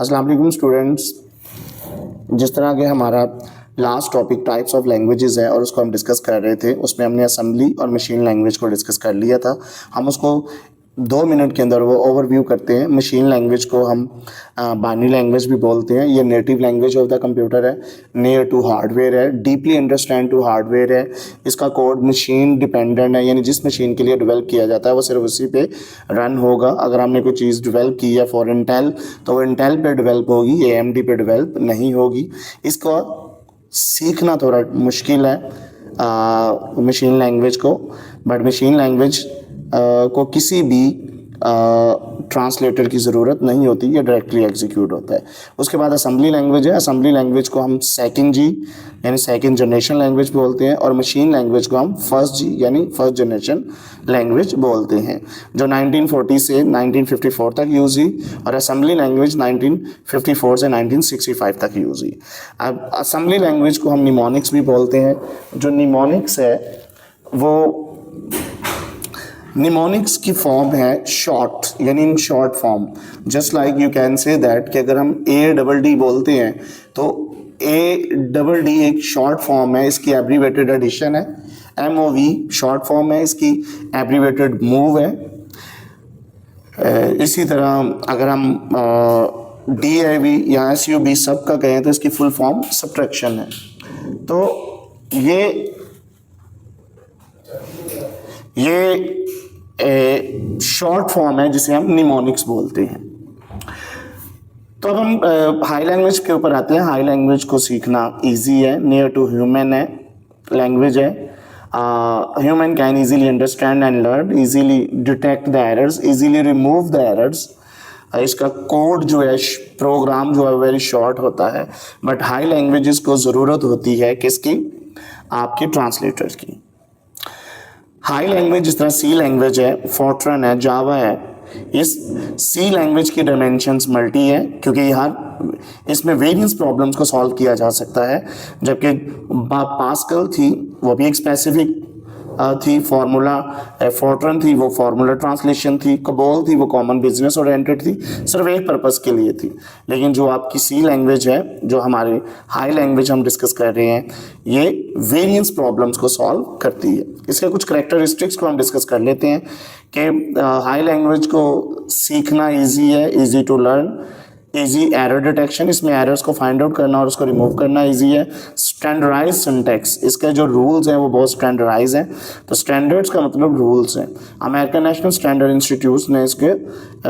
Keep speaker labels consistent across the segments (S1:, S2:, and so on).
S1: अस्सलाम वालेकुम स्टूडेंट्स। जिस तरह के हमारा last topic types of languages है और उसको हम डिस्कस कर रहे थे, उसमें हमने असेंबली और मशीन लैंग्वेज को डिस्कस कर लिया था। हम उसको 2 मिनट के अंदर वो ओवरव्यू करते हैं। मशीन लैंग्वेज को हम बाइनरी लैंग्वेज भी बोलते हैं। ये native language of the computer है, नियर टू हार्डवेयर है, डीपली अंडरस्टैंड टू हार्डवेयर है। इसका कोड मशीन डिपेंडेंट है, यानी जिस मशीन के लिए डेवलप किया जाता है वो सिर्फ उसी पे रन होगा। अगर हमने कोई चीज़ डेवलप की है फॉर इंटेल तो वो इंटेल पे डेवलप होगी, AMD पे डेवलप नहीं होगी। इसको सीखना थोड़ा मुश्किल है मशीन लैंग्वेज को, बट मशीन लैंग्वेज को किसी भी ट्रांसलेटर की ज़रूरत नहीं होती, ये डायरेक्टली एग्जीक्यूट होता है। उसके बाद असेंबली लैंग्वेज है। असेंबली लैंग्वेज को हम सेकंड जी यानी सेकंड जनरेशन लैंग्वेज बोलते हैं, और मशीन लैंग्वेज को हम फर्स्ट जी यानी फर्स्ट जनरेशन लैंग्वेज बोलते हैं, जो 1940 से 1954 तक यूज़ हुई, और असेंबली लैंग्वेज 1954 से 1965 तक यूज़ हुई। अब असेंबली लैंग्वेज को हम निमोनिक्स भी बोलते हैं। जो निमोनिक्स है वो निमोनिक्स की फॉर्म है शॉर्ट, यानी in short form. Just like you can say that कि अगर हम ADD बोलते हैं तो ADD एक शॉर्ट फॉर्म है, इसकी एब्रीवेटेड एडिशन है। MOV शॉर्ट फॉर्म है, इसकी एब्रीवेटेड मूव है। इसी तरह अगर हम DIV या SUB सब का कहें तो इसकी फुल फॉर्म सब्ट्रैक्शन है। तो ये शॉर्ट फॉर्म है जिसे हम निमोनिक्स बोलते हैं। तो अब हम हाई लैंग्वेज के ऊपर आते हैं। हाई लैंग्वेज को सीखना इजी है, नियर टू ह्यूमन है लैंग्वेज है। Human can easily understand and learn, easily detect the errors, easily remove the errors. इसका कोड जो है, प्रोग्राम जो है वेरी शॉर्ट होता है। बट हाई लैंग्वेजेस को ज़रूरत होती है किसकी? आपके ट्रांसलेटर्स की। हाई लैंग्वेज जिस तरह सी लैंग्वेज है, फोर्ट्रन है, जावा है, इस सी लैंग्वेज की डायमेंशंस मल्टी है, क्योंकि इसमें वेरियंस प्रॉब्लम्स को सॉल्व किया जा सकता है। जबकि पास्कल थी वो भी एक स्पेसिफिक थी, फार्मूला फोर्ट्रन थी वो फार्मूला ट्रांसलेशन थी, कबोल थी वो कॉमन बिजनेस ओरिएंटेड थी, सिर्फ एक पर्पस के लिए थी। लेकिन जो आपकी सी लैंग्वेज है, जो हमारी हाई लैंग्वेज हम डिस्कस कर रहे हैं, ये वेरियंस प्रॉब्लम्स को सॉल्व करती है। इसके कुछ करैक्टरिस्टिक्स को हम डिस्कस कर लेते हैं कि हाई लैंग्वेज को सीखना ईजी है, easy to learn, easy error detection, इसमें एरर्स को फाइंड आउट करना और उसको रिमूव करना इजी है। स्टैंडर्डाइज सिंटैक्स, इसके जो रूल्स हैं वो बहुत स्टैंडर्डाइज हैं। तो स्टैंडर्ड्स का मतलब रूल्स हैं। अमेरिकन नेशनल स्टैंडर्ड इंस्टीट्यूट ने इसके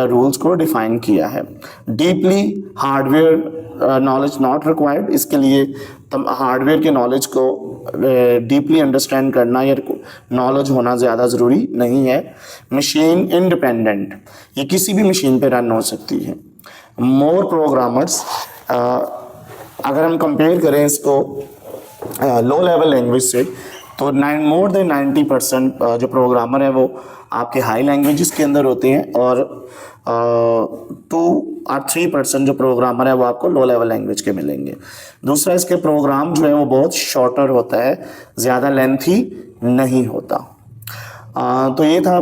S1: रूल्स को डिफाइन किया है। Deeply hardware knowledge not required, इसके लिए हार्डवेयर के नॉलेज को डीपली अंडरस्टैंड करना या नॉलेज होना ज़्यादा ज़रूरी नहीं है। मशीन इंडिपेंडेंट, ये किसी भी मशीन पर रन हो सकती है। मोर प्रोग्रामर्स, अगर हम कंपेयर करें इसको लो लेवल लैंग्वेज से, तो मोर देन 90% जो प्रोग्रामर है वो आपके हाई लैंग्वेजेस के अंदर होते हैं, और 2 और 3% जो प्रोग्रामर है वो आपको लो लेवल लैंग्वेज के मिलेंगे। दूसरा, इसके प्रोग्राम जो है वो बहुत शॉर्टर होता है, ज़्यादा लेंथी नहीं होता। तो ये था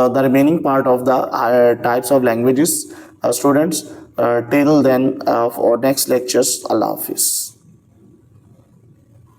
S1: the remaining part of the types of languages. Students, till then, for next lectures, Allah Hafiz.